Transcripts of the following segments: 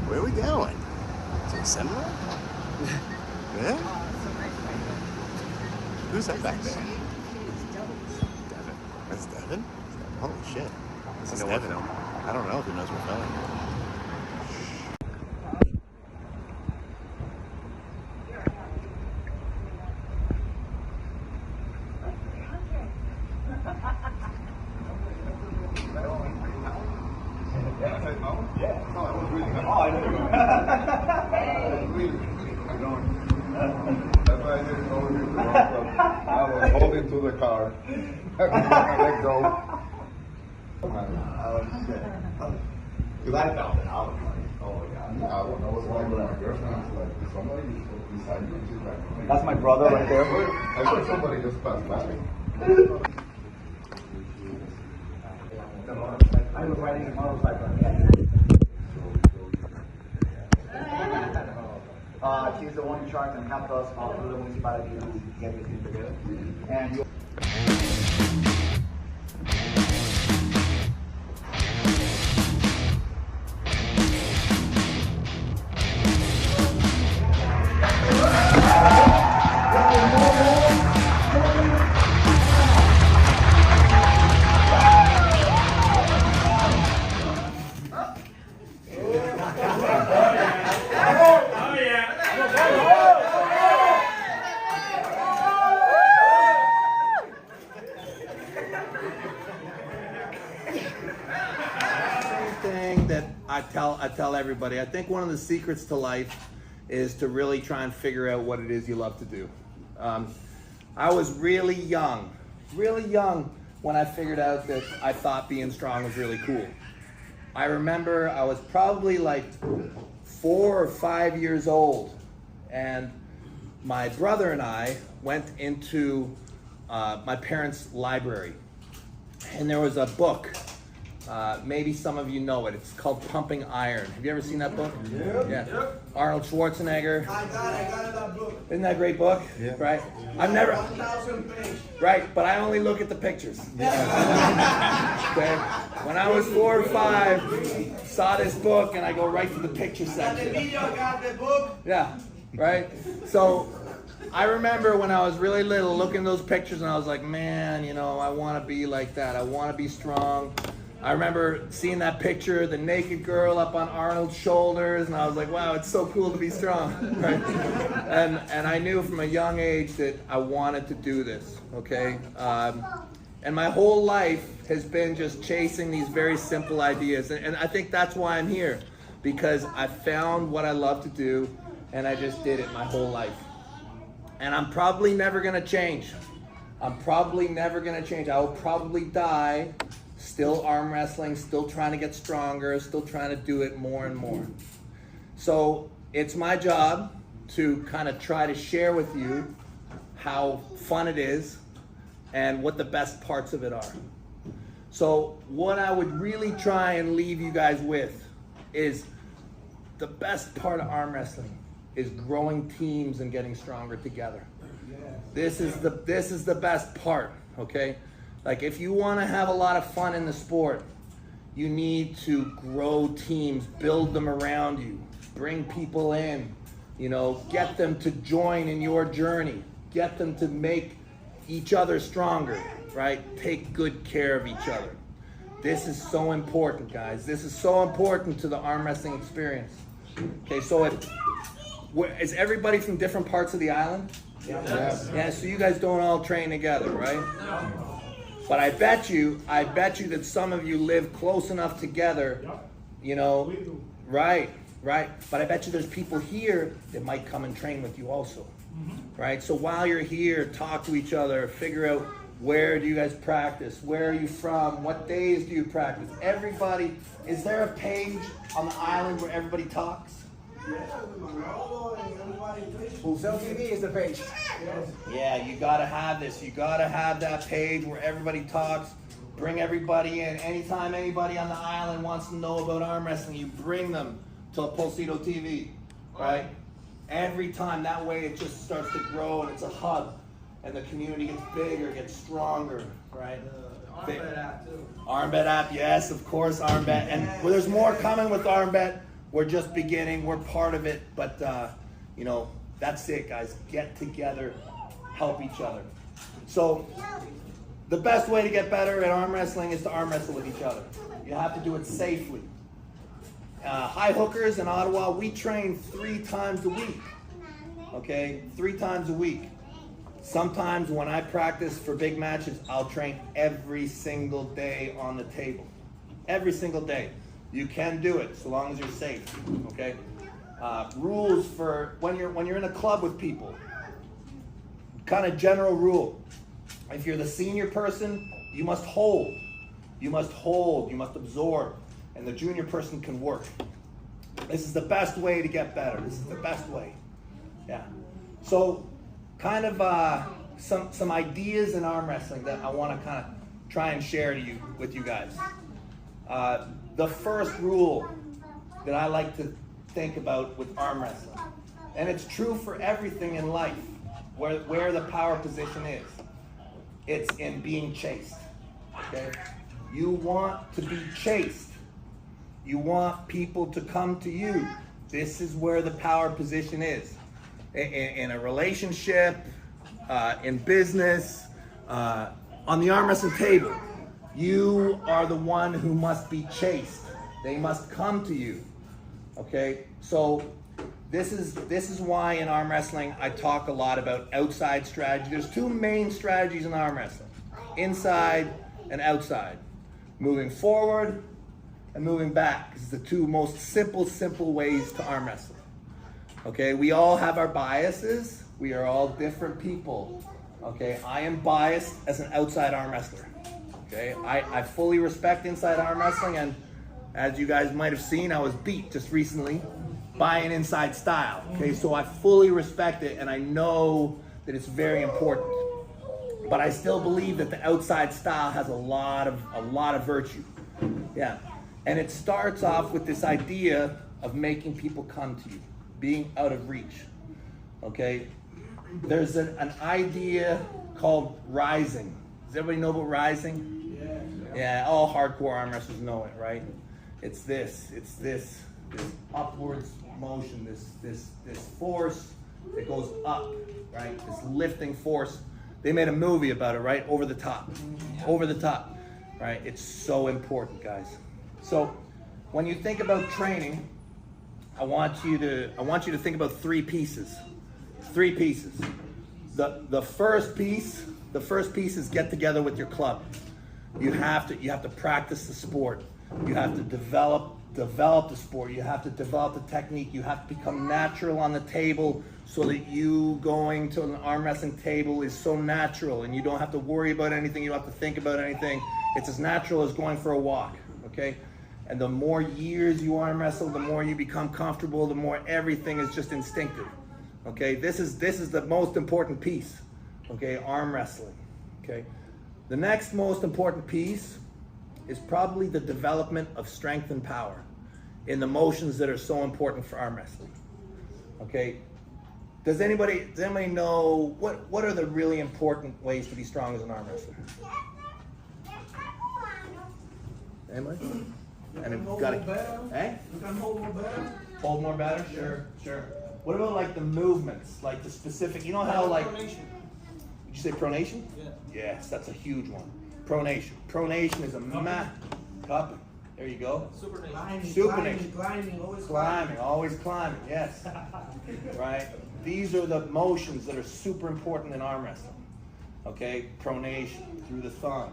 Where are we going? To the seminar? Yeah? Who's that back there? Devon. That's Devon? Holy shit. This is Devon. I don't know if he knows we're filming. I was holding to the car. Let go. Because I felt it. I was like, oh my God. I was like with my girlfriend. I was like, is somebody beside you? She's like, that's my brother right there. I thought somebody just passed by. I was riding a motorcycle. She's the one in charge and helped us all through the municipality to get everything together. And I tell everybody, I think one of the secrets to life is to really try and figure out what it is you love to do. I was really young when I figured out that I thought being strong was really cool. I remember I was probably like 4 or 5 years old, and my brother and I went into my parents' library, and there was a book. Maybe some of you know it. It's called Pumping Iron. Have you ever seen that book? Yeah. Yep. Arnold Schwarzenegger. I got it, that book. Isn't that a great book? Yeah. Right? I've never. 1,000 pages. Right, but I only look at the pictures. Yeah. Okay. When I was 4 or 5, saw this book and I go right to the picture section. Got the video, got the book. Yeah. Right. So I remember when I was really little, looking at those pictures, and I was like, man, you know, I want to be like that. I want to be strong. I remember seeing that picture, the naked girl up on Arnold's shoulders, and I was like, wow, it's so cool to be strong, right? And I knew from a young age that I wanted to do this, okay? And my whole life has been just chasing these very simple ideas, and I think that's why I'm here, because I found what I love to do, and I just did it my whole life. And I'm probably never gonna change. I will probably die still arm wrestling, still trying to get stronger, still trying to do it more and more. So it's my job to kind of try to share with you how fun it is and what the best parts of it are. So what I would really try and leave you guys with is the best part of arm wrestling is growing teams and getting stronger together. This is the best part, okay? Like, if you want to have a lot of fun in the sport, you need to grow teams, build them around you, bring people in, you know, get them to join in your journey, get them to make each other stronger, right? Take good care of each other. This is so important, guys. This is so important to the arm wrestling experience. Okay, so is everybody from different parts of the island? Yes. Yeah, so you guys don't all train together, right? No. But I bet you that some of you live close enough together, you know, right. But I bet you there's people here that might come and train with you also, right? So while you're here, talk to each other, figure out where do you guys practice, where are you from, what days do you practice? Everybody, is there a page on the island where everybody talks? Full TV is the page. Yeah, you gotta have this. You gotta have that page where everybody talks. Bring everybody in. Anytime anybody on the island wants to know about arm wrestling, you bring them to Pulsito TV, right? Every time. That way it just starts to grow and it's a hub. And the community gets bigger, gets stronger, right? Armbet app too. Armbet app, yes, of course, Armbet. And well, there's more coming with Armbet. We're just beginning, we're part of it, but you know, that's it, guys. Get together, help each other. So the best way to get better at arm wrestling is to arm wrestle with each other. You have to do it safely. High hookers in Ottawa, we train 3 times a week. Okay, 3 times a week. Sometimes when I practice for big matches, I'll train every single day on the table. Every single day. You can do it so long as you're safe. Okay. Rules for when you're in a club with people. Kind of general rule. If you're the senior person, you must hold. You must hold. You must absorb. And the junior person can work. This is the best way to get better. This is the best way. Yeah. So, kind of some ideas in arm wrestling that I want to kind of try and share with you guys. The first rule that I like to think about with arm wrestling, and it's true for everything in life, where the power position is. It's in being chased. Okay? You want to be chased. You want people to come to you. This is where the power position is. In a relationship, in business, on the arm wrestling table, you are the one who must be chased. They must come to you. Okay? So this is why in arm wrestling I talk a lot about outside strategy. There's 2 main strategies in arm wrestling. Inside and outside. Moving forward and moving back. This is the 2 most simple ways to arm wrestle. Okay, we all have our biases. We are all different people. Okay, I am biased as an outside arm wrestler. Okay, I fully respect inside arm wrestling, and as you guys might have seen, I was beat just recently by an inside style. Okay, so I fully respect it, and I know that it's very important. But I still believe that the outside style has a lot of virtue. Yeah, and it starts off with this idea of making people come to you, being out of reach. Okay, there's an idea called rising. Does everybody know about rising? Yeah, all hardcore arm wrestlers know it, right? It's this upwards motion, this force that goes up, right? This lifting force. They made a movie about it, right? Over the top, right? It's so important, guys. So when you think about training, I want you to think about 3 pieces. 3 pieces. The first piece is get together with your club. You have to practice the sport. You have to develop the sport. You have to develop the technique. You have to become natural on the table so that you going to an arm wrestling table is so natural and you don't have to worry about anything. You don't have to think about anything. It's as natural as going for a walk, okay? And the more years you arm wrestle, the more you become comfortable, the more everything is just instinctive, okay? This is the most important piece, okay? Arm wrestling, okay? The next most important piece is probably the development of strength and power in the motions that are so important for arm wrestling. Okay, does anybody know what are the really important ways to be strong as an arm wrestler? Anybody? And if you've got to, hold more batter? Sure. What about like the movements, like the specific? You know how like? Did you say pronation? Yeah. Yes, that's a huge one. Pronation. Pronation is a cupping. There you go. Supination. Climbing, always climbing. Yes. Right. These are the motions that are super important in arm wrestling. Okay. Pronation through the thumb.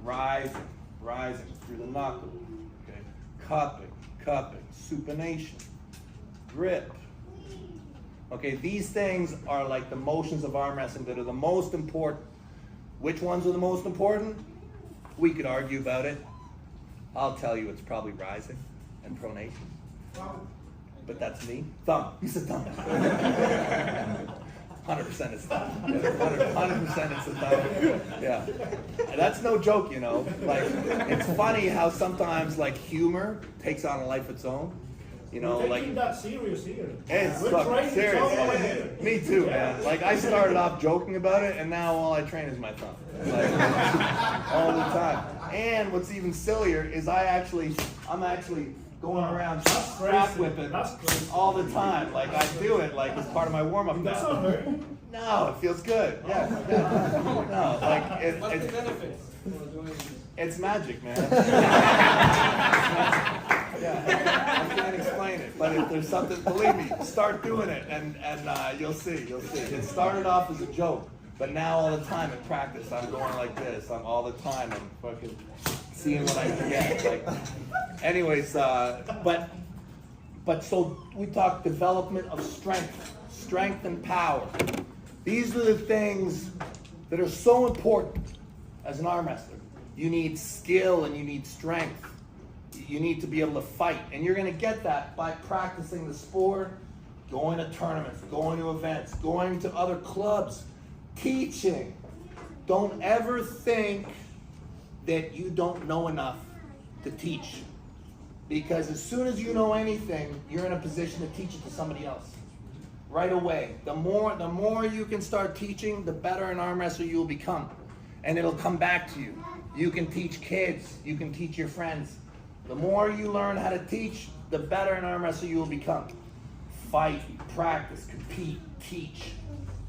Right. Rising through the knuckle. Okay. Cupping. Supination. Grip. Okay, these things are like the motions of arm wrestling that are the most important. Which ones are the most important? We could argue about it. I'll tell you it's probably rising and pronation. But that's me. Thumb. You said thumb. 100% it's thumb. 100% it's a thumb. Yeah. And that's no joke, you know. Like, it's funny how sometimes like humor takes on a life of its own. You know, like that serious here. It's fucking serious. Me too, man. Like I started off joking about it, and now all I train is my thumb, like, all the time. And what's even sillier is I'm actually going around strap whipping all the time. Like I do it like as part of my warm up now. No, it feels good. Yeah. No, like What's the benefits for doing this? it's magic, man. Yeah, I can't explain it, but if there's something, believe me, start doing it, and you'll see, you'll see. It started off as a joke, but now all the time in practice, I'm going like this. I'm all the time, I'm fucking seeing what I can get. Like, anyways, but so we talk development of strength and power. These are the things that are so important as an arm wrestler. You need skill and you need strength. You need to be able to fight, and you're going to get that by practicing the sport, going to tournaments, going to events, going to other clubs, teaching. Don't ever think that you don't know enough to teach, because as soon as you know anything, you're in a position to teach it to somebody else right away. The more you can start teaching, the better an arm wrestler you will become, and it'll come back to you. You can teach kids, you can teach your friends. The more you learn how to teach, the better an arm wrestler you will become. Fight, practice, compete, teach.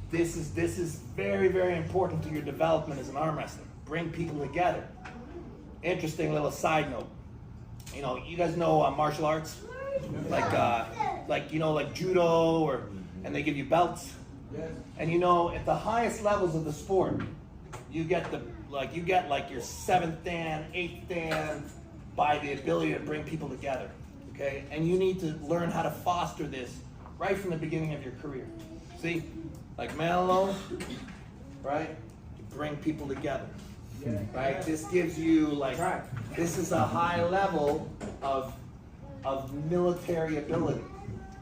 This is very, very important to your development as an arm wrestler. Bring people together. Interesting little side note. You know, you guys know martial arts, like judo, and they give you belts. Yes. And you know, at the highest levels of the sport, you get your 7th dan, 8th dan, by the ability to bring people together, okay? And you need to learn how to foster this right from the beginning of your career. See, like Manolo, right? You bring people together, right? This gives you this is a high level of military ability,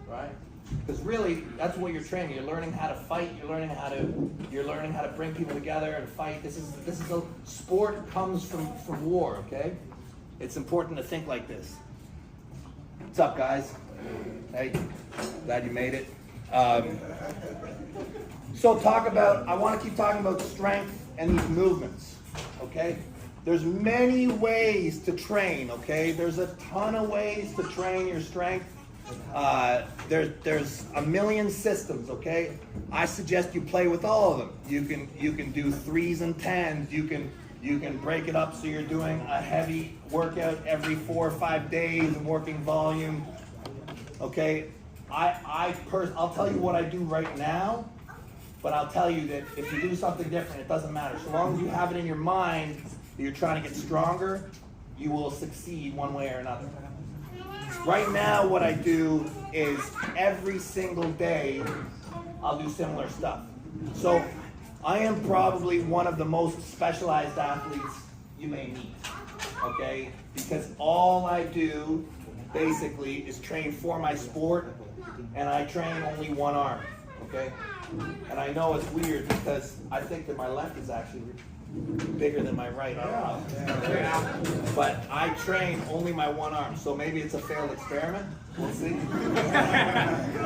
right? Because really, that's what you're training. You're learning how to fight. You're learning how to bring people together and fight. This is a sport comes from war, okay? It's important to think like this. What's up, guys? Hey, glad you made it. So I want to keep talking about strength and these movements, okay? There's many ways to train, okay? There's a ton of ways to train your strength. There's a million systems, okay? I suggest you play with all of them. You can do 3s and 10s. You can break it up so you're doing a heavy workout every 4 or 5 days and working volume. Okay, I'll tell you what I do right now, but I'll tell you that if you do something different, it doesn't matter. So long as you have it in your mind that you're trying to get stronger, you will succeed one way or another. Right now, what I do is every single day, I'll do similar stuff. So I am probably one of the most specialized athletes you may meet, okay? Because all I do basically is train for my sport, and I train only one arm, okay? And I know it's weird because I think that my left is actually bigger than my right arm. But I train only my one arm, so maybe it's a failed experiment. We'll see.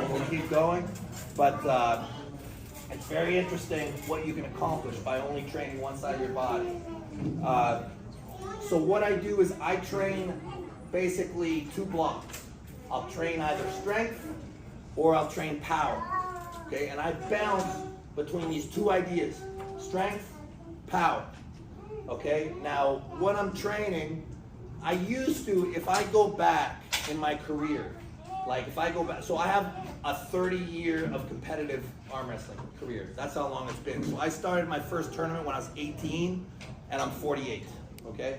We'll keep going. But it's very interesting what you can accomplish by only training one side of your body. So what I do is I train basically 2 blocks. I'll train either strength or I'll train power. Okay, and I bounce between these 2 ideas: strength, power. Okay, now what I'm training, I used to, if I go back in my career, like if I go back, so I have a 30-year of competitive arm wrestling career. That's how long it's been. So I started my first tournament when I was 18, and I'm 48, okay?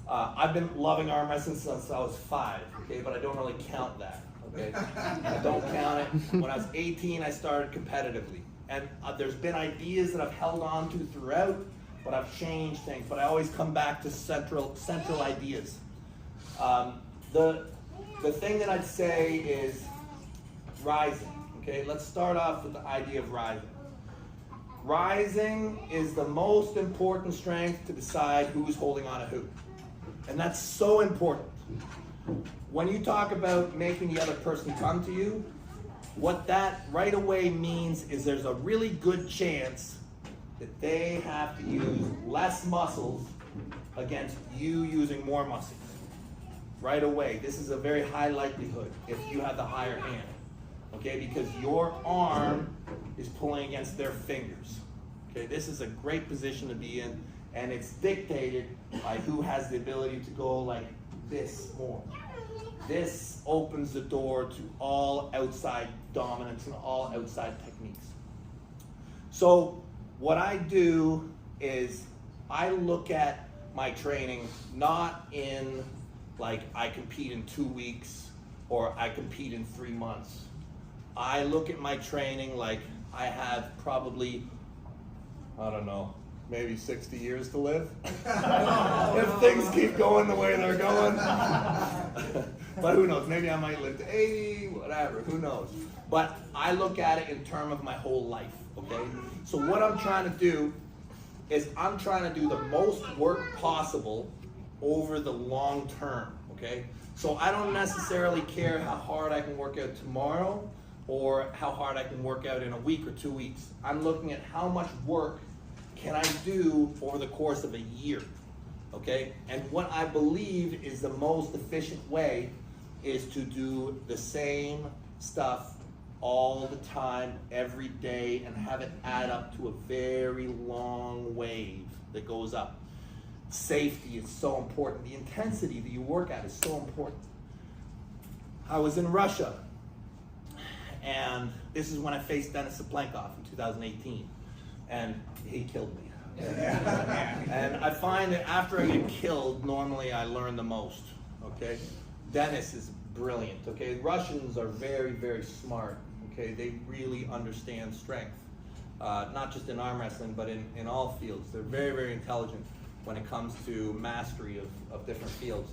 I've been loving arm wrestling since I was 5, okay? But I don't really count that, okay? I don't count it. When I was 18, I started competitively. And there's been ideas that I've held on to throughout, but I've changed things. But I always come back to central ideas. The thing that I'd say is rising. Okay, let's start off with the idea of rising. Rising is the most important strength to decide who's holding on to who. And that's so important. When you talk about making the other person come to you, what that right away means is there's a really good chance that they have to use less muscles against you using more muscles. right away. This is a very high likelihood if you have the higher hand, okay? Because your arm is pulling against their fingers, okay? This is a great position to be in, and it's dictated by who has the ability to go like this more. This opens the door to all outside dominance and all outside techniques. So what I do is I look at my training not in like I compete in 2 weeks or I compete in 3 months. I look at my training like I have probably, I don't know, maybe 60 years to live. If things keep going the way they're going. But who knows, maybe I might live to 80, whatever, who knows. But I look at it in terms of my whole life, okay? So what I'm trying to do is I'm trying to do the most work possible over the long term, okay? So I don't necessarily care how hard I can work out tomorrow or how hard I can work out in a week or 2 weeks. I'm looking at how much work can I do over the course of a year, okay? And what I believe is the most efficient way is to do the same stuff all the time, every day, and have it add up to a very long wave that goes up. Safety is so important. The intensity that you work at is so important. I was in Russia, and this is when I faced Denis Saplenkov in 2018, and he killed me. And I find that after I get killed, normally I learn the most, okay? Denis is brilliant, okay? Russians are very, very smart, okay? They really understand strength, not just in arm wrestling, but in all fields. They're very, very intelligent when it comes to mastery of different fields.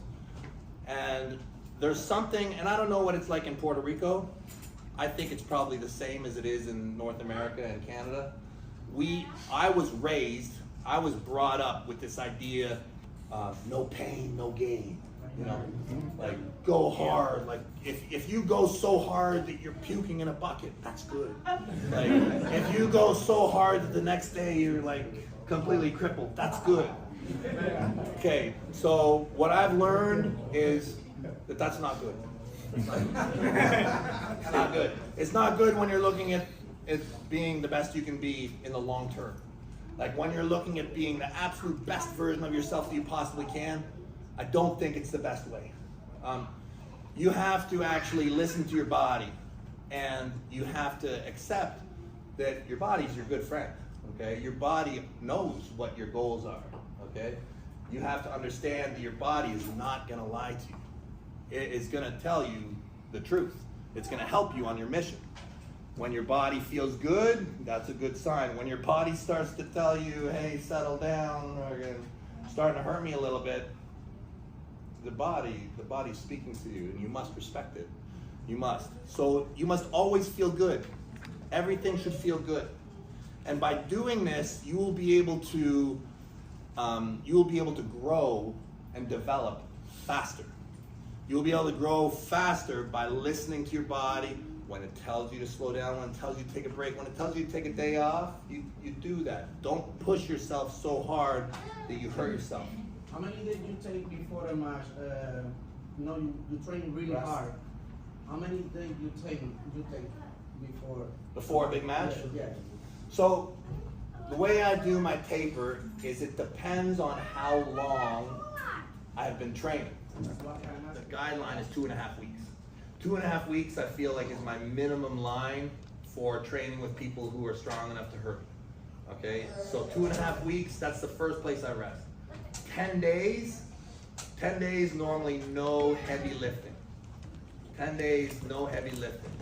And there's something, and I don't know what it's like in Puerto Rico. I think it's probably the same as it is in North America and Canada. I was brought up with this idea of no pain, no gain. You know, like go hard. Like if you go so hard that you're puking in a bucket, that's good. Like if you go so hard that the next day you're like completely crippled, that's good. Okay, so what I've learned is that that's not good. It's not good. It's not good when you're looking at being the best you can be in the long term. Like when you're looking at being the absolute best version of yourself that you possibly can, I don't think it's the best way. You have to actually listen to your body, and you have to accept that your body's your good friend, okay? Your body knows what your goals are, okay? You have to understand that your body is not gonna lie to you. It is gonna tell you the truth. It's gonna help you on your mission. When your body feels good, that's a good sign. When your body starts to tell you, hey, settle down, or you're starting to hurt me a little bit, the body's speaking to you, and you must respect it. You must. So you must always feel good. Everything should feel good. And by doing this, you will be able to grow and develop faster. You'll be able to grow faster by listening to your body. When it tells you to slow down, when it tells you to take a break, when it tells you to take a day off, you do that. Don't push yourself so hard that you hurt yourself. How many days you take before a match? You train really hard. How many days you take before a big match? Yeah. So the way I do my taper is it depends on how long I've been training. The guideline is 2.5 weeks. 2.5 weeks I feel like is my minimum line for training with people who are strong enough to hurt me. Okay, so 2.5 weeks, that's the first place I rest. 10 days normally no heavy lifting. 10 days, no heavy lifting.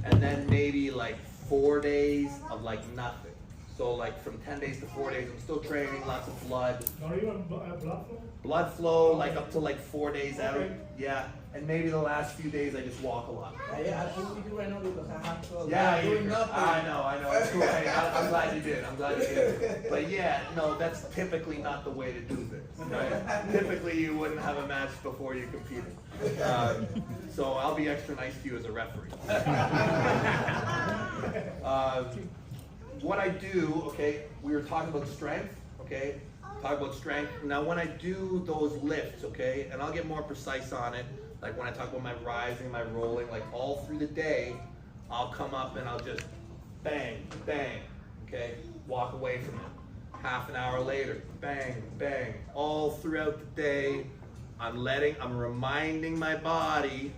And then maybe like 4 days of like nothing. So like from 10 days to 4 days, I'm still training, lots of blood. Not even blood flow? Blood flow, like up to like 4 days out. Yeah. And maybe the last few days I just walk a lot. Yeah, I think we do right now because I have to. Yeah, doing nothing. I know. It's cool. Hey, I'm glad you did. But yeah, no, that's typically not the way to do this. Right? Typically, you wouldn't have a match before you competed. So I'll be extra nice to you as a referee. What I do, okay, we were talking about strength, okay? talk about strength. Now when I do those lifts, okay, and I'll get more precise on it, like when I talk about my rising, my rolling, like all through the day, I'll come up and I'll just bang, bang, okay, walk away from it. Half an hour later, bang, bang, all throughout the day, I'm reminding my body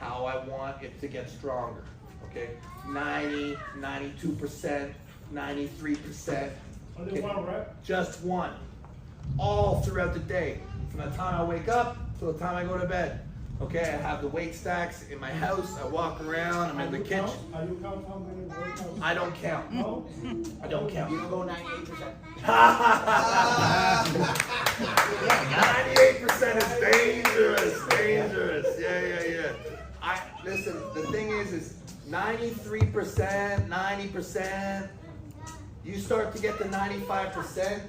how I want it to get stronger, okay? 90, 92%, 93%. Only one rep? Just one. All throughout the day. From the time I wake up till the time I go to bed. Okay, I have the weight stacks in my house. I walk around, I'm in the kitchen. Are you count how many workouts? I don't count. No? I don't count. You don't go 98%? 98% is dangerous. Yeah. Listen, the thing is 93%, 90%, you start to get to 95%,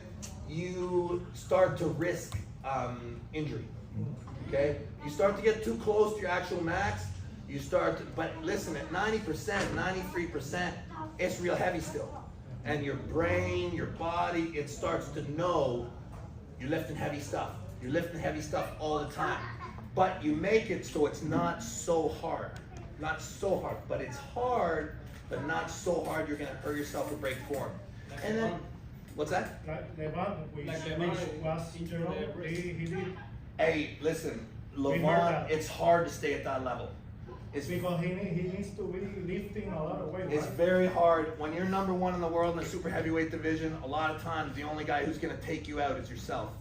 you start to risk injury. Okay? You start to get too close to your actual max, but listen, at 90%, 93%, it's real heavy still. And your brain, your body, it starts to know you're lifting heavy stuff. You're lifting heavy stuff all the time. But you make it so it's not so hard. Not so hard, but it's hard, but not so hard you're gonna hurt yourself or break form. And then, what's that? Like Devon, which was injured, he did. Hey, listen, heard Levon, that. it's hard to stay at that level. It's Because he needs to be lifting a lot of weight, It's right? very hard. When you're number one in the world in the super heavyweight division, a lot of times the only guy who's going to take you out is yourself.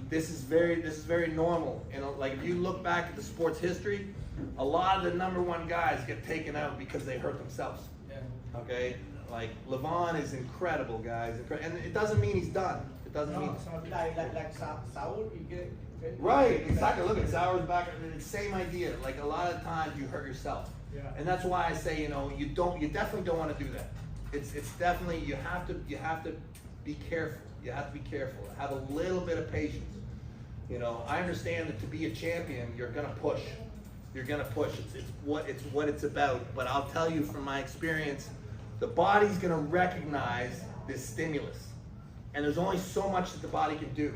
This is very normal. You know, like if you look back at the sport's history, a lot of the number one guys get taken out because they hurt themselves. Yeah. Okay? Like Levon is incredible, guys. And it doesn't mean he's done. It doesn't mean. Like Saul, you get. Right, exactly. Look at Sauer's back. It's the same idea. Like a lot of times you hurt yourself. Yeah. And that's why I say, you definitely don't want to do that. It's definitely, you have to be careful. You have to be careful. Have a little bit of patience. You know, I understand that to be a champion, you're gonna push. You're gonna push. It's what it's about. But I'll tell you from my experience, the body's gonna recognize this stimulus. And there's only so much that the body can do.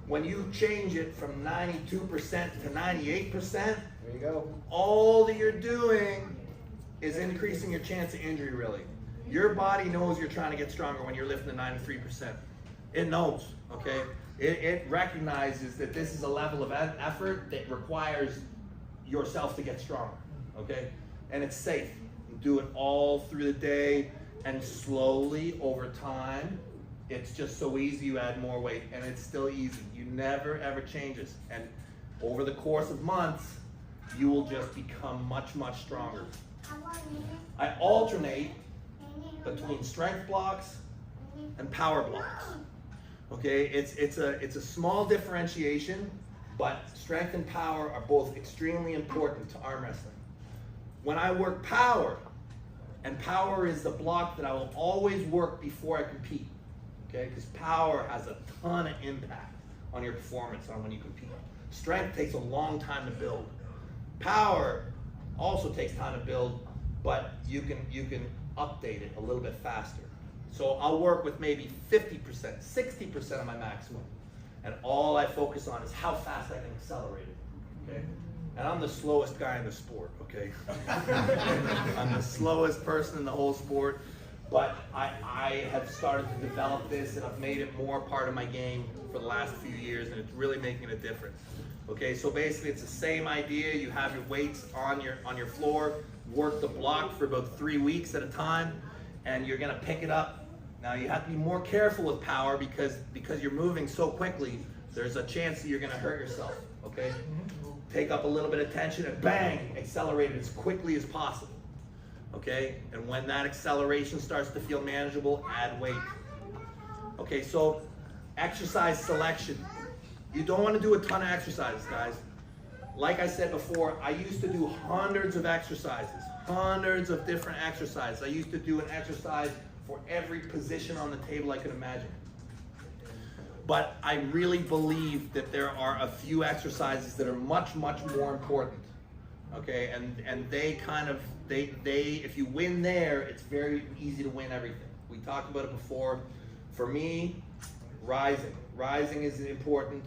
When you change it from 92% to 98%, There you go. all that you're doing is increasing your chance of injury, really. Your body knows you're trying to get stronger when you're lifting to 93%. It knows, okay? It recognizes that this is a level of effort that requires yourself to get stronger, okay? And it's safe. You do it all through the day, and slowly, over time, it's just so easy, you add more weight, and it's still easy. You never ever changes. And over the course of months, you will just become much, much stronger. I alternate between strength blocks and power blocks. Okay, it's a small differentiation, but strength and power are both extremely important to arm wrestling. When I work power, and power is the block that I will always work before I compete. Okay, because power has a ton of impact on your performance on when you compete. Strength takes a long time to build. Power also takes time to build, but you can update it a little bit faster. So I'll work with maybe 50%, 60% of my maximum, and all I focus on is how fast I can accelerate it. Okay, and I'm the slowest guy in the sport. Okay, I'm the slowest person in the whole sport. But I have started to develop this, and I've made it more part of my game for the last few years, and it's really making a difference. Okay, so basically it's the same idea. You have your weights on your floor, work the block for about 3 weeks at a time, and you're gonna pick it up. Now you have to be more careful with power because you're moving so quickly, there's a chance that you're gonna hurt yourself, okay? Take up a little bit of tension and bang, accelerate it as quickly as possible. Okay, and when that acceleration starts to feel manageable, add weight. Okay, so exercise selection. You don't want to do a ton of exercises, guys. Like I said before, I used to do hundreds of exercises, hundreds of different exercises. I used to do an exercise for every position on the table I could imagine. But I really believe that there are a few exercises that are much, much more important. Okay, and they kind of, if you win there, it's very easy to win everything. We talked about it before. For me, Rising is important.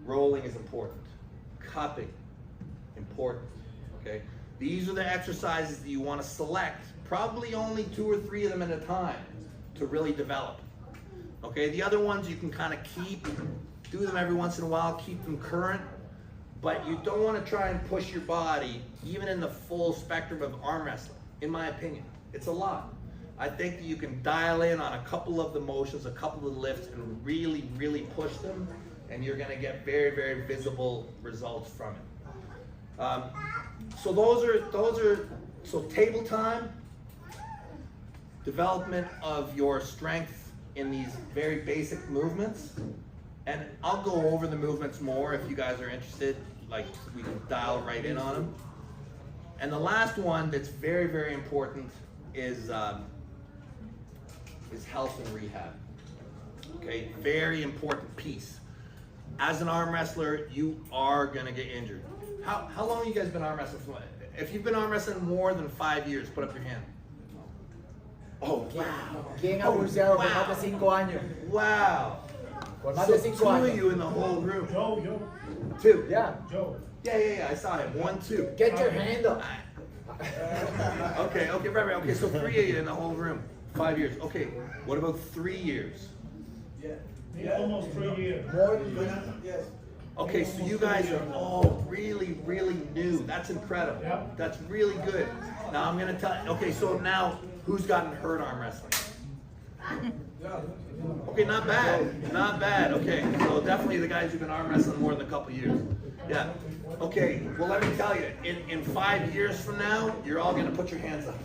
Rolling is important. Cupping, important, okay? These are the exercises that you want to select, probably only 2 or 3 of them at a time to really develop. Okay, the other ones you can kind of do them every once in a while, keep them current, but you don't want to try and push your body, even in the full spectrum of arm wrestling, in my opinion. It's a lot. I think that you can dial in on a couple of the motions, a couple of the lifts, and really, really push them, and you're going to get very, very visible results from it. So table time, development of your strength in these very basic movements, and I'll go over the movements more if you guys are interested, like we can dial right in on them. And the last one that's very, very important is health and rehab. Okay, very important piece. As an arm wrestler, you are gonna get injured. How long have you guys been arm wrestling for? If you've been arm wrestling more than 5 years, put up your hand. Oh, wow. ¿Quién ha buceado por más de 5 años? Wow. Por más So de 5 2 años. of you in the whole room. Joe. 2. Yeah. Joe. Yeah, I saw him. 1, 2. Get your hand up. Okay, right. Okay, so 3 of you in the whole room. 5 years. Okay, what about 3 years? Almost 3 years. More than Yes. Okay, so you guys are all really, really new. That's incredible. Yep. That's really good. Now I'm gonna tell you, okay, so now who's gotten hurt arm wrestling? Okay, not bad. Okay, so definitely the guys who've been arm wrestling more than a couple years. Yeah. Okay, well let me tell you, in 5 years from now, you're all gonna put your hands up.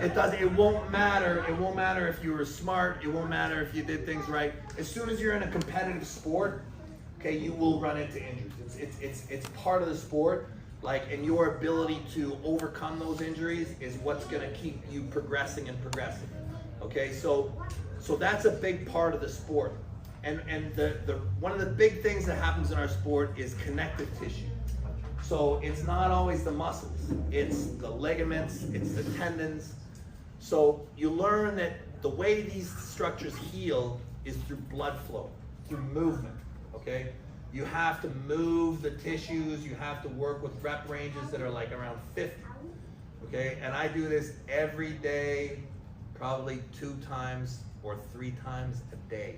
It won't matter if you were smart, it won't matter if you did things right. As soon as you're in a competitive sport, okay, you will run into injuries. It's part of the sport, like, and your ability to overcome those injuries is what's gonna keep you progressing. Okay, so that's a big part of the sport. And the one of the big things that happens in our sport is connective tissue. So it's not always the muscles, it's the ligaments, it's the tendons. So you learn that the way these structures heal is through blood flow, through movement, okay? You have to move the tissues, you have to work with rep ranges that are like around 50, okay? And I do this every day, probably 2 times or 3 times a day.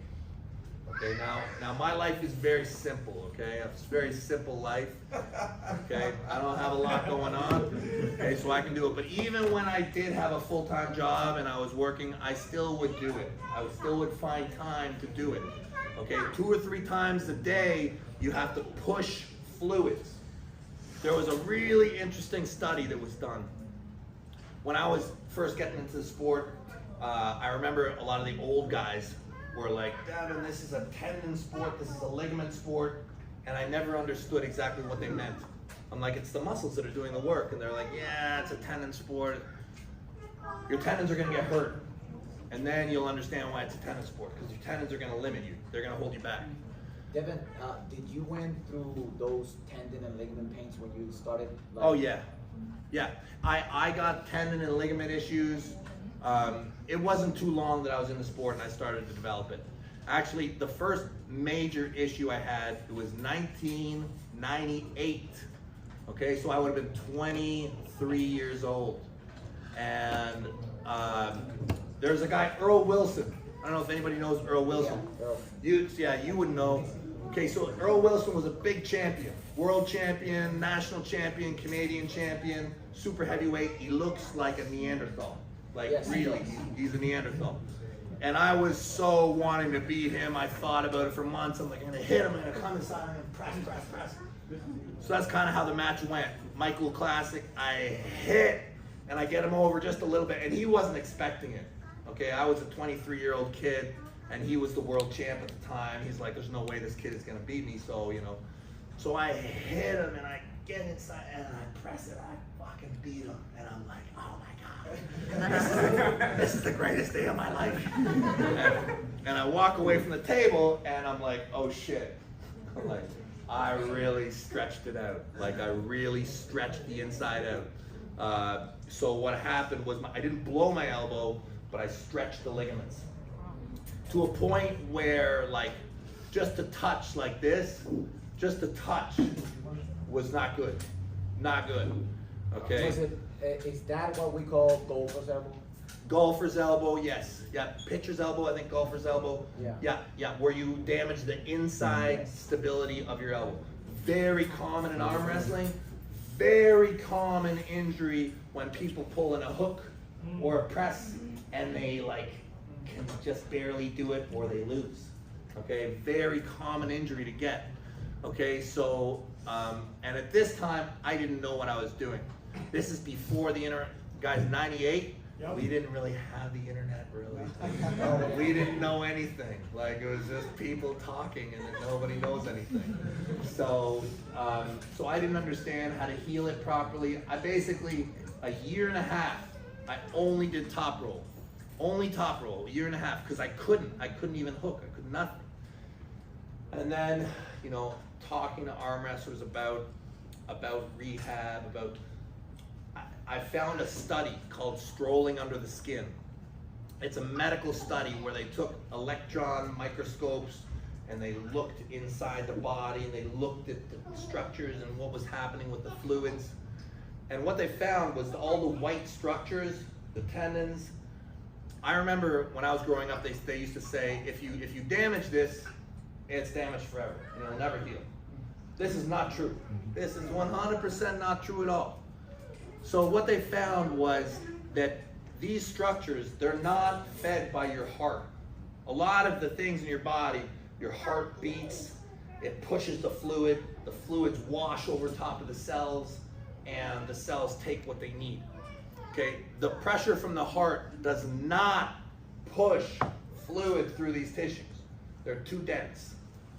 Okay, now my life is very simple, okay? It's a very simple life, okay? I don't have a lot going on, okay, so I can do it. But even when I did have a full-time job and I was working, I still would do it. I still would find time to do it, okay? 2 or 3 times a day, you have to push fluids. There was a really interesting study that was done. When I was first getting into the sport, I remember a lot of the old guys were like, Devon, this is a tendon sport, this is a ligament sport, and I never understood exactly what they meant. I'm like, it's the muscles that are doing the work, and they're like, yeah, it's a tendon sport. Your tendons are gonna get hurt, and then you'll understand why it's a tendon sport, because your tendons are gonna limit you, they're gonna hold you back. Devon, did you went through those tendon and ligament pains when you started? Oh yeah. I got tendon and ligament issues. It wasn't too long that I was in the sport and I started to develop it. Actually, the first major issue I had, it was 1998. Okay, so I would have been 23 years old. And there's a guy, Earl Wilson. I don't know if anybody knows Earl Wilson. Yeah, You would know. Okay, so Earl Wilson was a big champion. World champion, national champion, Canadian champion, super heavyweight. He looks like a Neanderthal. Like, yes, really, he's a Neanderthal. And I was so wanting to beat him. I thought about it for months. I'm like, I'm gonna hit him, I'm gonna come inside and press. So that's kind of how the match went. Michael Classic, I hit, and I get him over just a little bit, and he wasn't expecting it. Okay, I was a 23-year-old kid, and he was the world champ at the time. He's like, there's no way this kid is gonna beat me, so, you know. So I hit him, and I get inside, and I press it, I fucking beat him, and I'm like, oh my God, this is the greatest day of my life. And I walk away from the table, and I'm like, oh shit. I'm like, I really stretched it out. Like, I really stretched the inside out. So what happened was, I didn't blow my elbow, but I stretched the ligaments. to a point where like just a touch like this, just a touch was not good, not good. Okay. Is that what we call golfer's elbow? Golfer's elbow, yes. Yeah, pitcher's elbow, I think golfer's elbow. Yeah, where you damage the inside stability of your elbow. Very common in arm wrestling. Very common injury when people pull in a hook or a press and they like can just barely do it or they lose. Okay, very common injury to get. Okay, so, and at this time, I didn't know what I was doing. This is before the internet, guys, 98, we didn't really have the internet really. We didn't know anything. Like, it was just people talking and then nobody knows anything. So, so I didn't understand how to heal it properly. I basically, a year and a half, I only did top roll. Only top roll, a year and a half, because I couldn't even hook, I could nothing. And then, you know, talking to arm wrestlers about rehab, I found a study called Strolling Under the Skin. It's a medical study where they took electron microscopes and they looked inside the body and they looked at the structures and what was happening with the fluids. And what they found was all the white structures, the tendons. I remember when I was growing up, they used to say, if you damage this, it's damaged forever and it'll never heal. This is not true. This is 100% not true at all. So what they found was that these structures, they're not fed by your heart. A lot of the things in your body, your heart beats, it pushes the fluids wash over top of the cells, and the cells take what they need. Okay, the pressure from the heart does not push fluid through these tissues. They're too dense.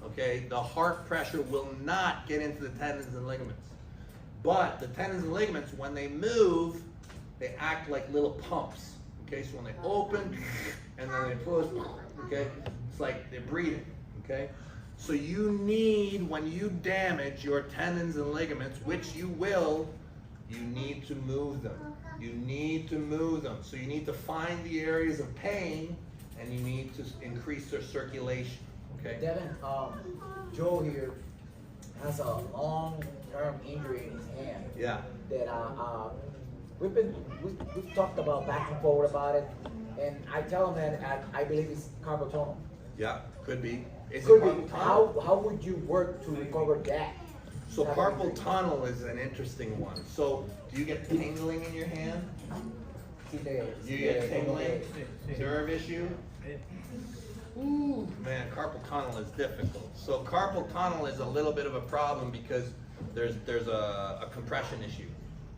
Okay, the heart pressure will not get into the tendons and ligaments. But the tendons and ligaments, when they move, they act like little pumps. Okay, so when they open and then they close, okay, it's like they're breathing. Okay, so you need, when you damage your tendons and ligaments, which you will, you need to move them. You need to move them. So you need to find the areas of pain and you need to increase their circulation. Okay. Devon, Joe here has a long-term injury in his hand. Yeah. That we've talked about back and forward about it, and I tell him that I believe it's carpal tunnel. Yeah, could be. Could be. How would you work to recover that? So carpal tunnel is an interesting one. So do you get tingling in your hand? You get tingling? Nerve issue? Ooh, man, carpal tunnel is difficult. So carpal tunnel is a little bit of a problem because there's a compression issue,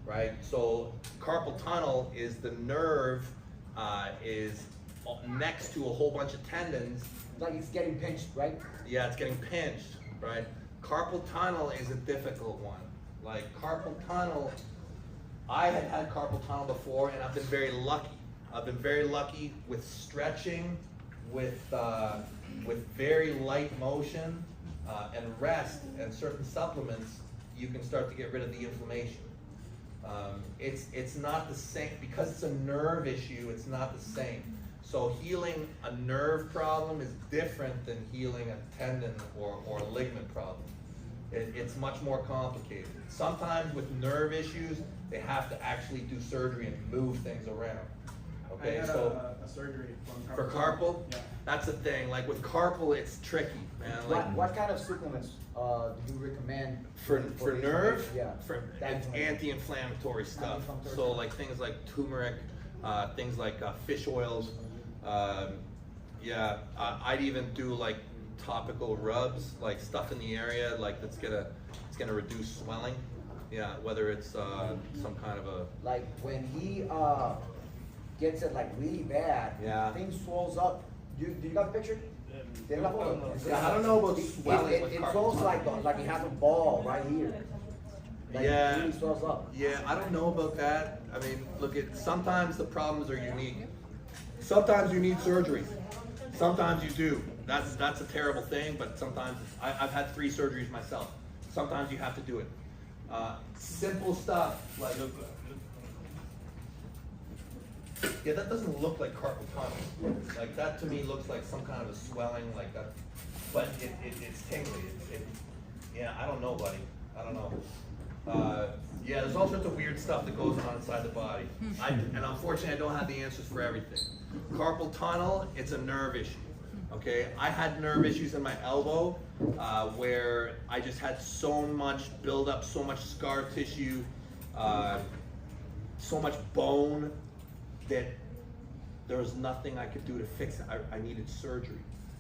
right? So carpal tunnel is the nerve is next to a whole bunch of tendons. Like it's getting pinched, right? Yeah, it's getting pinched, right? Carpal tunnel is a difficult one. Like carpal tunnel, I had carpal tunnel before and I've been very lucky. I've been very lucky with stretching, with very light motion and rest and certain supplements, you can start to get rid of the inflammation. It's not the same, because it's a nerve issue, it's not the same. So healing a nerve problem is different than healing a tendon or a ligament problem. It's much more complicated. Sometimes with nerve issues, they have to actually do surgery and move things around. Okay, I had so a surgery for carpal, yeah. That's the thing. Like with carpal, it's tricky, man. Like What kind of supplements do you recommend for nerve, Yeah. for anti-inflammatory stuff. Anti-inflammatory So stuff. like things like turmeric, things like fish oils. I'd even do like topical rubs, like stuff in the area, like it's gonna reduce swelling. Yeah, whether it's some kind of a Like when he gets it like really bad, Yeah. things swells up. Do you got the picture? Tem la foto? Yeah, I don't know about swelling with It carpal swells tunnel. like it has a ball right here. Like Yeah. it really swells up. Yeah, I don't know about that. I mean, look, sometimes the problems are unique. Sometimes you need surgery. Sometimes you do. That's a terrible thing, but sometimes I've had 3 surgeries myself. Sometimes you have to do it. Simple stuff like Yeah, that doesn't look like carpal tunnel. Like that to me looks like some kind of a swelling like that. But it's tingly. Yeah, I don't know, buddy. I don't know. Yeah, there's all sorts of weird stuff that goes on inside the body. And unfortunately, I don't have the answers for everything. Carpal tunnel, it's a nerve issue. Okay, I had nerve issues in my elbow where I just had so much buildup, so much scar tissue, so much bone that there was nothing I could do to fix it. I needed surgery.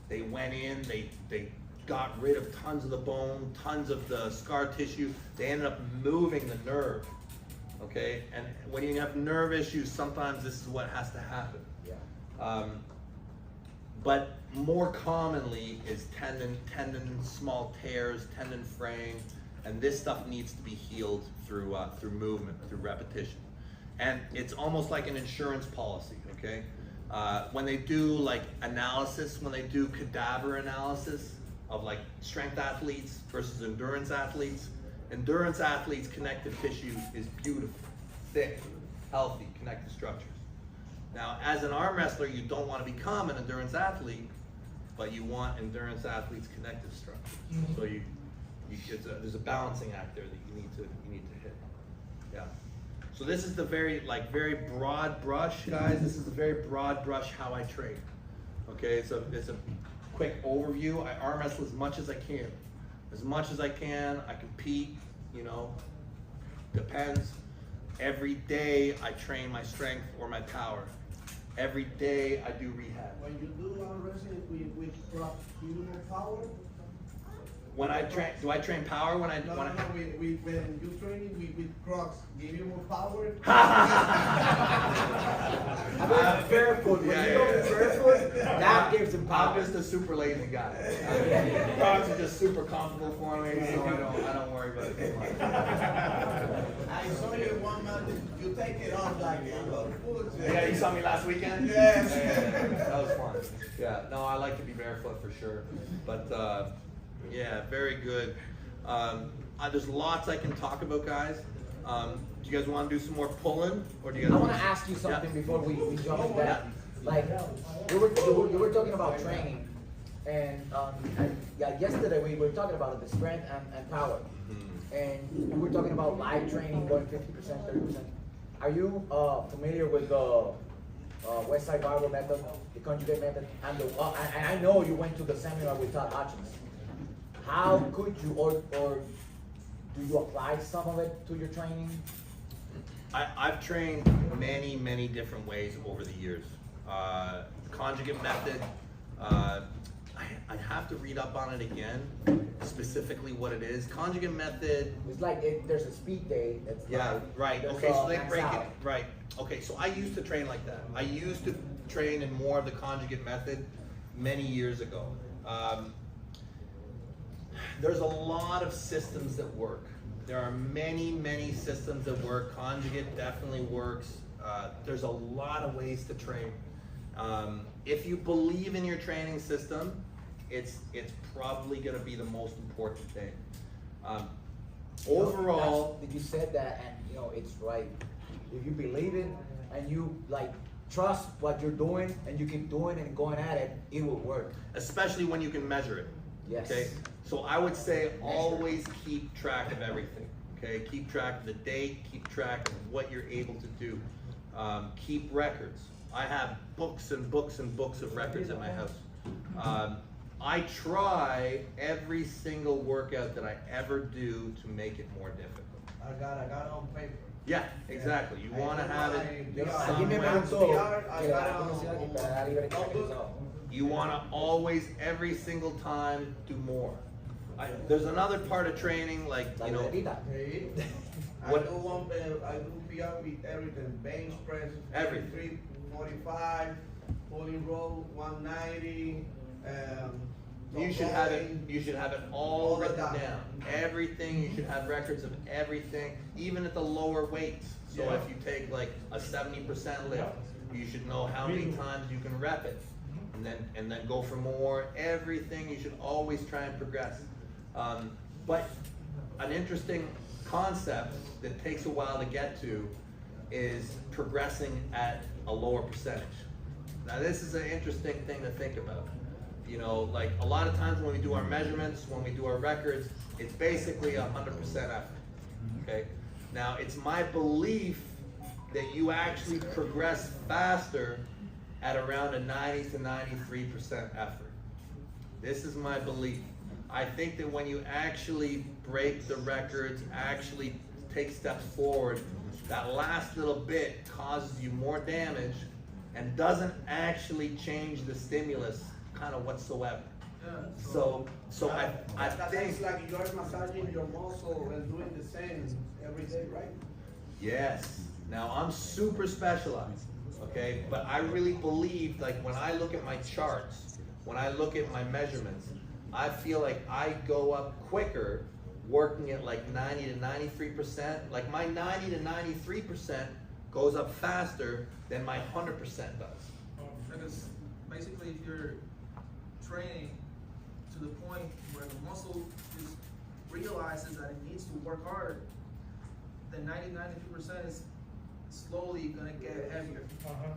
They went in, they got rid of tons of the bone, tons of the scar tissue. They ended up moving the nerve. Okay, and when you have nerve issues, sometimes this is what has to happen. Yeah. But more commonly is tendon, small tears, tendon fraying, and this stuff needs to be healed through movement, through repetition. And it's almost like an insurance policy, okay? When they do like analysis, when they do cadaver analysis of like strength athletes versus endurance athletes connective tissue is beautiful, thick, healthy, connective structures. Now, as an arm wrestler, you don't want to become an endurance athlete, but you want endurance athletes' connective structures. So there's a balancing act there that you need to hit. Yeah. So this is the very broad brush, guys. This is a very broad brush how I train. Okay, so it's a quick overview. I arm wrestle as much as I can. As much as I can. I compete. You know, depends. Every day I train my strength or my power. Every day I do rehab. When you do arm wrestling with props, do you know power? When I train, do I train power when I? No, when you training with Crocs, give you more power. Barefoot. When you go barefoot, that gives him power. I'm just a super lazy guy. Crocs are just super comfortable for me, so I don't worry about it too much. I saw you one month. You take it off like Yeah, you saw me last weekend? Yes. Yeah, that was fun. Yeah, no, I like to be barefoot for sure. But yeah, very good. There's lots I can talk about, guys. Do you guys want to do some more pulling, or do you guys? I want to ask you something before we jump into that. Like, you were talking about training, and yeah, yesterday we were talking about the strength and power, and we were talking about live training going 50%, 30%. Are you familiar with the West Side Barbell method, the conjugate method, and and I know you went to the seminar with Todd Hutchins. How could you, or do you apply some of it to your training? I've trained many different ways over the years. Conjugate method, I'd have to read up on it again, specifically what it is. Conjugate method. It's like there's a speed day. That's right. Okay, so they break it. Right. Okay, so I used to train like that. I used to train in more of the conjugate method many years ago. There's a lot of systems that work. There are many systems that work. Conjugate definitely works. There's a lot of ways to train. If you believe in your training system, it's probably going to be the most important thing. Overall, you said that, and it's right. If you believe it and you trust what you're doing and you keep doing and going at it, it will work. Especially when you can measure it. Yes. Okay. So I would say always keep track of everything. Okay. Keep track of the date. Keep track of what you're able to do. Keep records. I have books and books and books of records at my house. I try every single workout that I ever do to make it more difficult. I got it on paper. Yeah, exactly. You want to have it You want to always, every single time, do more. There's another part of training, I do PR with everything, bench press, everything, 345, pulling row, 190. You should have it all written down. Everything, you should have records of everything, even at the lower weights. So if you take like a 70% lift, you should know how many times you can rep it, and then go for more. Everything, you should always try and progress. But an interesting concept that takes a while to get to is progressing at a lower percentage. Now this is an interesting thing to think about. You know, like a lot of times when we do our measurements, when we do our records, it's basically 100% effort, okay? Now it's my belief that you actually progress faster at around a 90 to 93% effort. This is my belief. I think that when you actually break the records, actually take steps forward, that last little bit causes you more damage and doesn't actually change the stimulus kind of whatsoever. Yeah, So I that think, is like you're massaging your muscle and doing the same every day, right? yes. Now I'm super specialized, okay? But I really believe, like when I look at my charts, when I look at my measurements, I feel like I go up quicker working at like 90 to 93%. Like my 90 to 93% goes up faster than my 100% does. Because basically if you're training to the point where the muscle just realizes that it needs to work hard, then 90-92% is slowly gonna get heavier.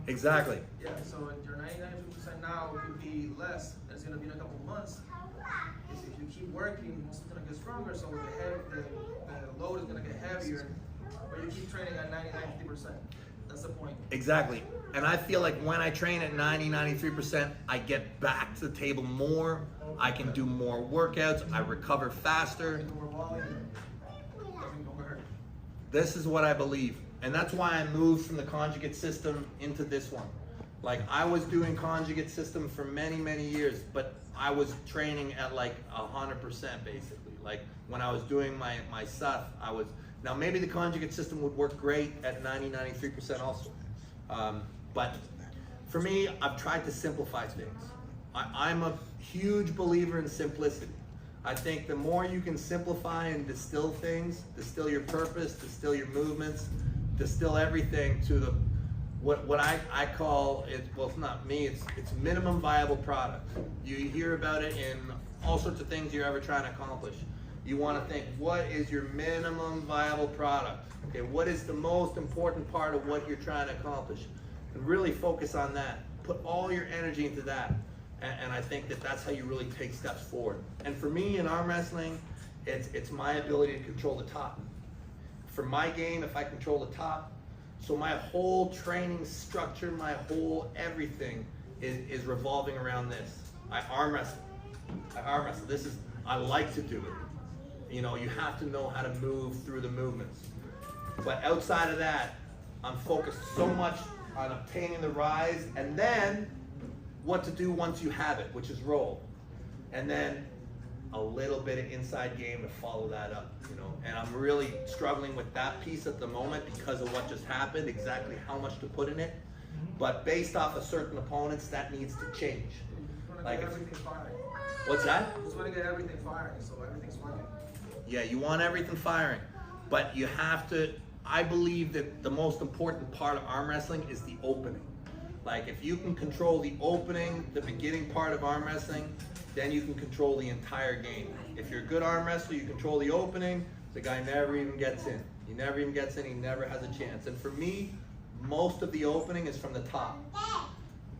Exactly. Yeah, so if your 90-92% now could be less, and it's gonna be in a couple of months. If you keep working, the muscle's gonna get stronger, so the load is gonna get heavier, but you keep training at 90-93%. That's the point. Exactly. And I feel like when I train at 90, 93%, I get back to the table more, I can do more workouts, I recover faster. More volume, doesn't go hurt. This is what I believe. And that's why I moved from the conjugate system into this one. Like I was doing conjugate system for many, many years, but I was training at like 100% basically. Like when I was doing my stuff, now maybe the conjugate system would work great at 90, 93% also. But for me, I've tried to simplify things. I'm a huge believer in simplicity. I think the more you can simplify and distill things, distill your purpose, distill your movements, distill everything to what I call it, well it's not me, it's minimum viable product. You hear about it in all sorts of things you're ever trying to accomplish. You want to think, what is your minimum viable product? Okay, what is the most important part of what you're trying to accomplish? And really focus on that. Put all your energy into that. And I think that that's how you really take steps forward. And for me in arm wrestling, it's my ability to control the top. For my game, if I control the top, so my whole training structure, my whole everything is revolving around this. I arm wrestle. I like to do it. You know, you have to know how to move through the movements. But outside of that, I'm focused so much on obtaining the rise and then what to do once you have it, which is roll. And then a little bit of inside game to follow that up, you know. And I'm really struggling with that piece at the moment because of what just happened, exactly how much to put in it. But based off of certain opponents, that needs to change. Like everything firing. What's that? Just want to get everything firing, so everything's firing. Yeah, you want everything firing, but you have to, I believe that the most important part of arm wrestling is the opening. Like if you can control the opening, the beginning part of arm wrestling, then you can control the entire game. If you're a good arm wrestler, you control the opening, the guy never even gets in. He never even gets in, he never has a chance. And for me, most of the opening is from the top.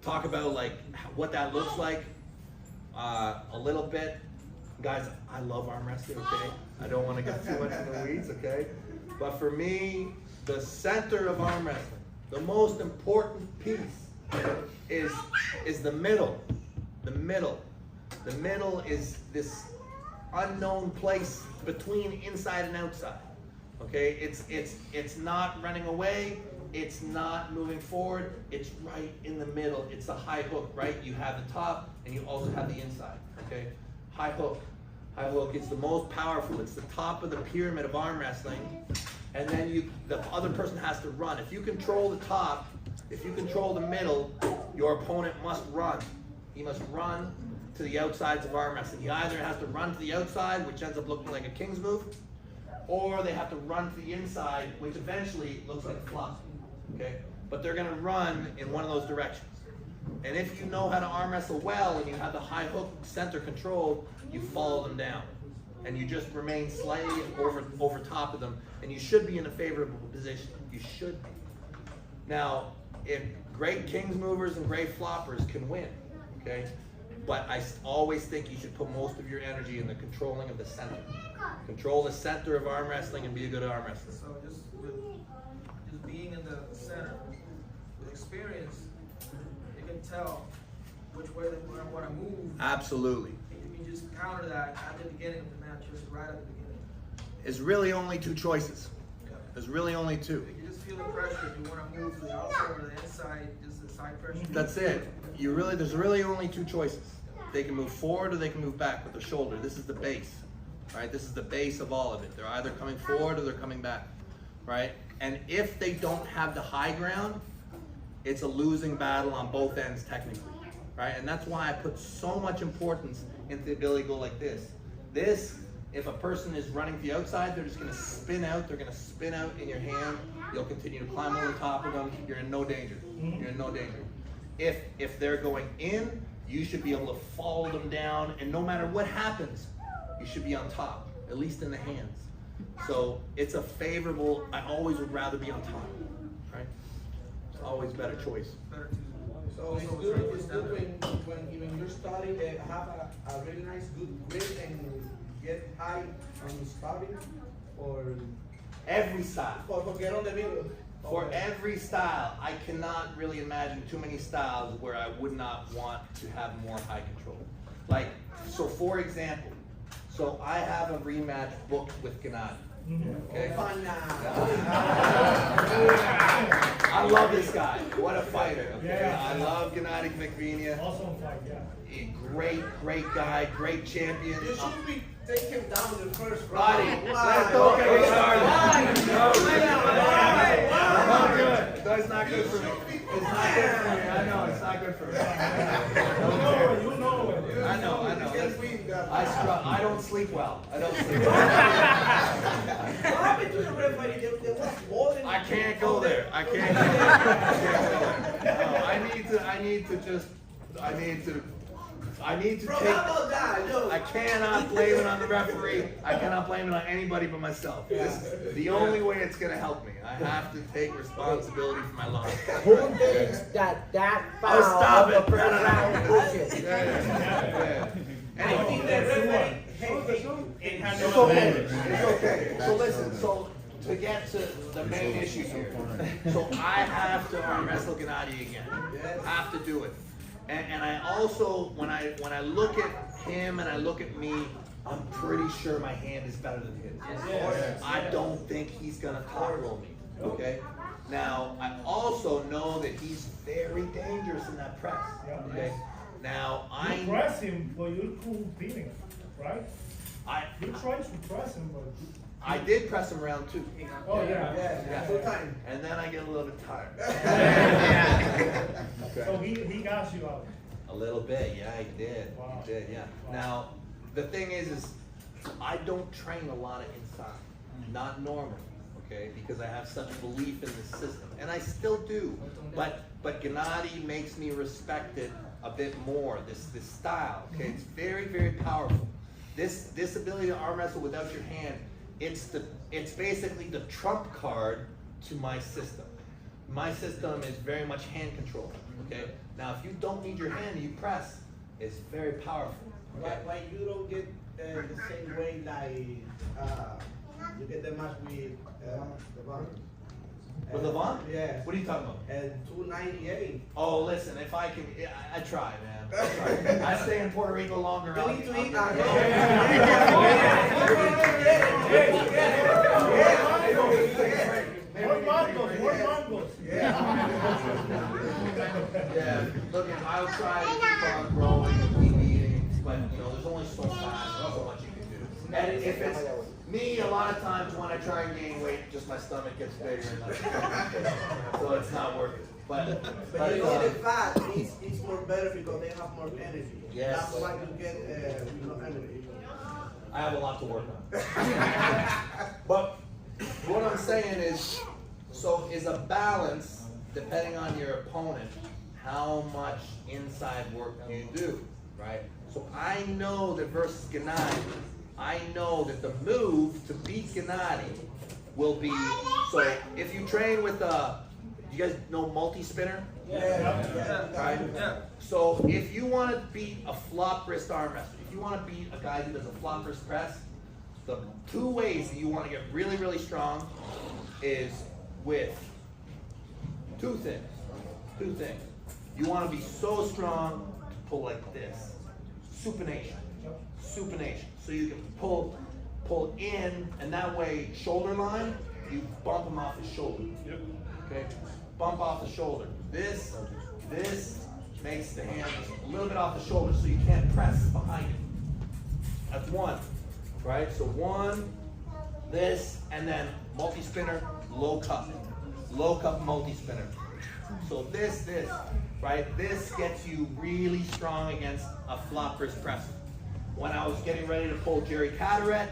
Talk about like what that looks like a little bit. Guys, I love arm wrestling, okay? I don't want to get too much in the weeds, okay? But for me, the center of arm wrestling, the most important piece is the middle. The middle. The middle is this unknown place between inside and outside. Okay? It's not running away, it's not moving forward, it's right in the middle. It's a high hook, right? You have the top and you also have the inside. Okay? High hook. High hook is the most powerful. It's the top of the pyramid of arm wrestling. And then the other person has to run. If you control the top, if you control the middle, your opponent must run. He must run to the outsides of arm wrestling. He either has to run to the outside, which ends up looking like a king's move, or they have to run to the inside, which eventually looks like a flop. Okay? But they're gonna run in one of those directions. And if you know how to arm wrestle well and you have the high hook center control, you follow them down. And you just remain slightly over top of them. And you should be in a favorable position. You should be. Now, if great kings movers and great floppers can win, okay? But I always think you should put most of your energy in the controlling of the center. Control the center of arm wrestling and be a good arm wrestler. So just being in the center, with experience, you can tell which way they want to move. Absolutely. And you can just counter that at the beginning of the match, just right at the beginning. There's really only two choices. Yeah. There's really only two. You just feel the pressure. If you want to move to the outside or the inside, just the side pressure. That's it. There's really only two choices. They can move forward or they can move back with the shoulder. This is the base, right? This is the base of all of it. They're either coming forward or they're coming back, right? And if they don't have the high ground, it's a losing battle on both ends technically, right? And that's why I put so much importance into the ability to go like this. This, if a person is running to the outside, they're just gonna spin out. They're gonna spin out in your hand. You'll continue to climb over the top of them. You're in no danger. You're in no danger. If they're going in, you should be able to follow them down, and no matter what happens, you should be on top, at least in the hands. So it's a favorable, I always would rather be on top, right? It's always a better choice. Better to So it's good when even you're starting, have a really nice good grip and get high on starting, or Every style. get on the middle. For every style, I cannot really imagine too many styles where I would not want to have more high control. Like, so for example, so I have a rematch booked with Gennady. Okay? I love this guy. What a fighter. Okay? I love Gennady McVinia. Awesome fight, yeah. Great guy, great champion. You should be take him down the first Buddy, round. let's don't get me started. No, good. No, it's not good for me. It's not good for me. I know, it's not good for me. You know it. I know. I don't sleep well. I don't sleep well. What happened to the referee? There was more than I can't go there. I can't go there. No, I need to Bro, take. how about that? Yo. I cannot blame it on the referee. I cannot blame it on anybody but myself. This is the only way it's gonna help me. I have to take responsibility for my loss. Who thinks that foul Oh, stop of it. the first round is bullshit? Yeah. I think the referee It's okay. It's okay. So listen. So to get to the main issue here, so I have to arm wrestle Gennady again. I have to do it. And I also, when I look at him and I look at me, I'm pretty sure my hand is better than his. I don't think he's gonna top roll me. Okay. Now I also know that he's very dangerous in that press. Okay. Now You press him, but you couldn't beat him, right? I You tried to press him, but I did press him round 2. oh yeah. Yeah, full time. And then I get a little bit tired. So he got you out. A little bit, yeah, he did. Wow. He did, yeah. Wow. Now, the thing is I don't train a lot of inside, not normally, okay, because I have such belief in the system, and I still do. But Gennady makes me respect it a bit more. This style, okay, it's very powerful. This ability to arm wrestle without your hand, it's basically the trump card to my system. My system is very much hand control. Okay. Now, if you don't need your hand, you press. It's very powerful. Okay? Why you don't get the same way like you get the match with Devon? With Levant? Yes. What are you talking about? And 298. Oh, listen, if I can, I try, man. I try. I stay in Puerto Rico longer. You need to eat. More mangos. Yeah, look, I'll try to keep on growing and keep eating, but there's only so much you can do. And if it's me, a lot of times when I try and gain weight, just my stomach gets bigger, and so it's not worth it. But you know the fat is more better because they have more energy. Yes. That's why you get energy. I have a lot to work on. But what I'm saying is a balance, depending on your opponent, how much inside work you do, right? So I know that versus Gennady, I know that the move to beat Gennady will be, so if you train with a you guys know multi-spinner? Yeah. Right? Yeah. So if you want to beat a flop wrist arm wrestler, if you want to beat a guy who does a flop wrist press, the two ways that you want to get really, really strong is with two things. Two things. You want to be so strong to pull like this. Supination. Supination. So you can pull in, and that way, shoulder line, you bump him off his shoulder. Yep. Okay? Bump off the shoulder. This makes the hand a little bit off the shoulder so you can't press behind it. That's one. Right? So one, this, and then multi-spinner, low cup. Low cup multi-spinner. So this, right? This gets you really strong against a flop wrist press. When I was getting ready to pull Jerry Carteret,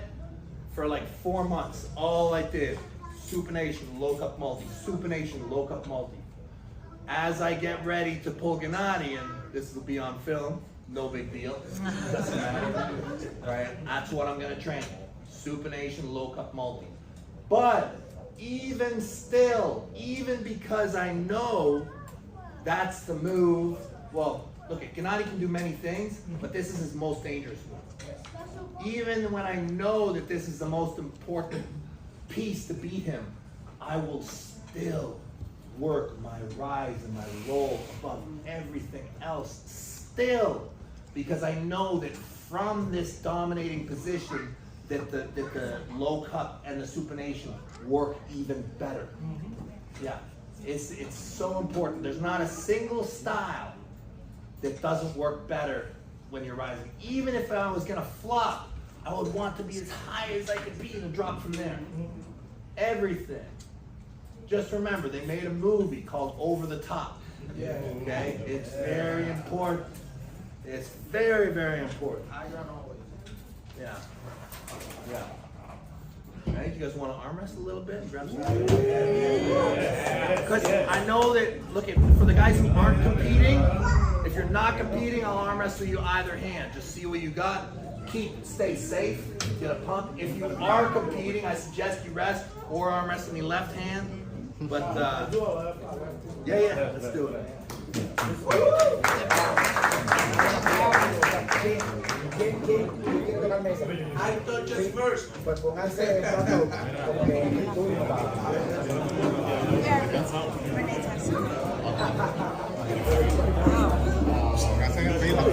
for like 4 months, all I did, supination, low cup multi, supination, low cup multi. As I get ready to pull Gennady, and this will be on film, no big deal, doesn't matter, right? That's what I'm gonna train, supination, low cup multi. But even still, even because I know that's the move, well, look, Gennady can do many things, but this is his most dangerous move. Even when I know that this is the most important piece to beat him, I will still work my rise and my roll above everything else still, because I know that from this dominating position that the low cup and the supination work even better. Yeah, it's so important. There's not a single style that doesn't work better when you're rising. Even if I was gonna flop, I would want to be as high as I could be and drop from there. Everything. Just remember, they made a movie called Over the Top. Okay? It's very important. It's very, very important. Iron always. Yeah. Yeah. Right? You guys want to arm wrestle a little bit and grab some? Because I know that, look, for the guys who aren't competing, if you're not competing, I'll arm wrestle you either hand. Just see what you got. Stay safe, get a pump. If you are competing, I suggest you rest or arm wrestle me left hand. But yeah, let's do it. I touch us first. Pues pónganse Gracias,